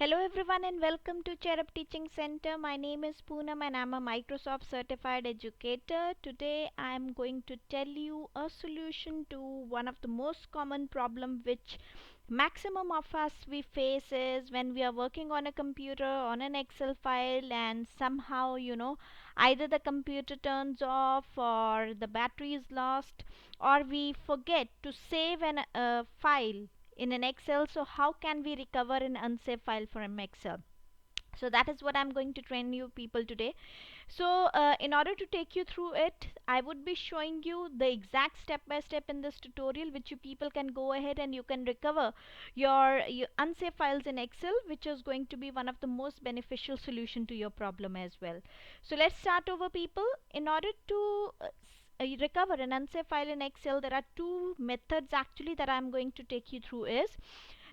Hello everyone and welcome to Cherub Teaching Center. My name is Poonam and I'm a Microsoft certified educator. Today I am going to tell you a solution to one of the most common problem which maximum of us we face is when we are working on a computer on an Excel file and somehow either the computer turns off or the battery is lost or we forget to save a file in an Excel. So how can we recover an unsaved file from Excel? So that is what I'm going to train you people today. So in order to take you through it, I would be showing you the exact step by step in this tutorial which you people can go ahead and you can recover your unsaved files in Excel, which is going to be one of the most beneficial solution to your problem as well. So let's start over people. In order to recover an unsaved file in Excel, there are two methods actually that I'm going to take you through is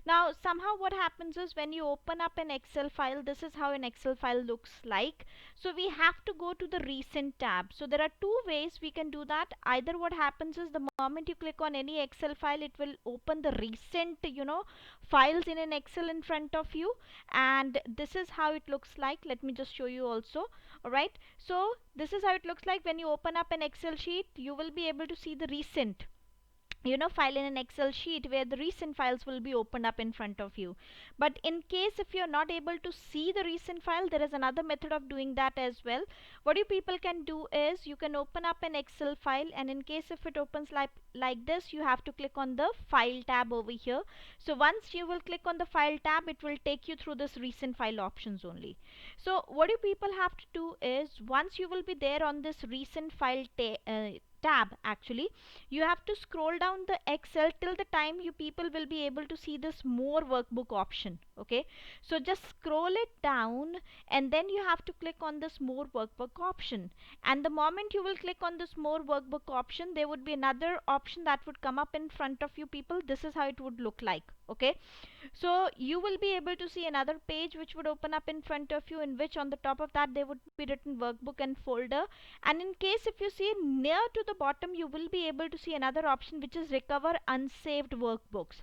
now somehow what happens is when you open up an Excel file, this is how an Excel file looks like. So we have to go to the recent tab. So there are two ways we can do that. Either what happens is the moment you click on any Excel file, it will open the recent files in an Excel in front of you, and this is how it looks like. Let me just show you also. Alright, so this is how it looks like when you open up an Excel sheet. You will be able to see the recent file in an Excel sheet where the recent files will be opened up in front of you. But in case if you're not able to see the recent file, there is another method of doing that as well. What you people can do is you can open up an Excel file, and in case if it opens like this, you have to click on the file tab over here. So once you will click on the file tab, it will take you through this recent file options only. So what you people have to do is once you will be there on this recent file tab, actually you have to scroll down the Excel till the time you people will be able to see this more workbook option. Okay, so just scroll it down and then you have to click on this more workbook option, and the moment you will click on this more workbook option, there would be another option that would come up in front of you people. This is how it would look like. Okay, so you will be able to see another page which would open up in front of you, in which on the top of that there would be written workbook and folder, and in case if you see near to the bottom, you will be able to see another option which is recover unsaved workbooks.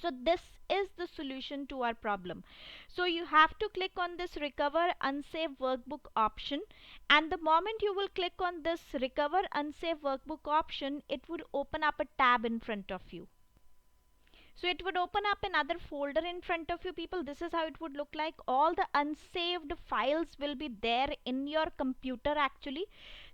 So this is the solution to our problem. So you have to click on this recover unsaved workbook option, and the moment you will click on this recover unsaved workbook option, it would open up a tab in front of you. So it would open up another folder in front of you people. This is how it would look like. All the unsaved files will be there in your computer actually.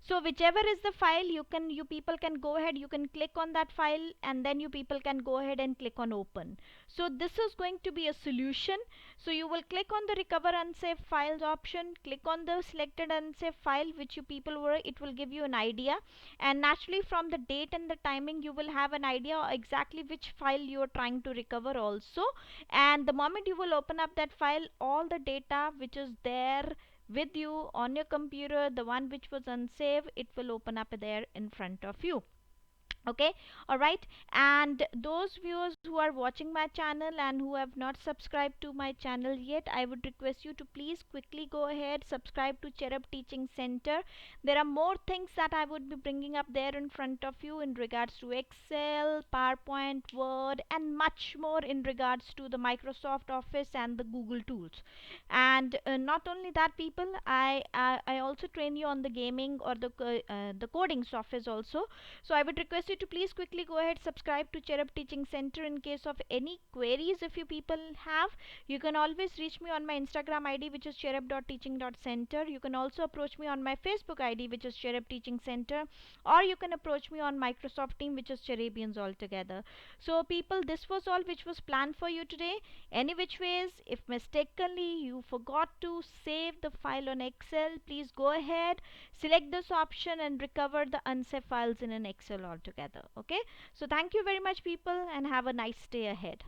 So whichever is the file, you people can go ahead, you can click on that file, and then you people can go ahead and click on open. So this is going to be a solution. So you will click on the recover unsaved files option, click on the selected unsaved file which you people were, it will give you an idea, and naturally from the date and the timing you will have an idea exactly which file you are trying to recover also. And the moment you will open up that file, all the data which is there with you on your computer, the one which was unsaved, it will open up there in front of you. Okay, all right, and those viewers who are watching my channel and who have not subscribed to my channel yet, I would request you to please quickly go ahead, subscribe to Cherub Teaching Center. There are more things that I would be bringing up there in front of you in regards to Excel, PowerPoint, Word, and much more in regards to the Microsoft Office and the Google tools. And not only that people, I also train you on the gaming or the coding softwares also. So I would request you to please quickly go ahead, subscribe to Cherub Teaching Center. In case of any queries if you people have, you can always reach me on my Instagram ID which is cherub.teaching.center. You can also approach me on my Facebook ID which is Cherub Teaching Center, or you can approach me on Microsoft Team which is Cherubians altogether. So people, this was all which was planned for you today. Any which ways, if mistakenly you forgot to save the file on Excel, please go ahead, select this option and recover the unsaved files in an Excel altogether. Okay, so thank you very much people and have a nice day ahead.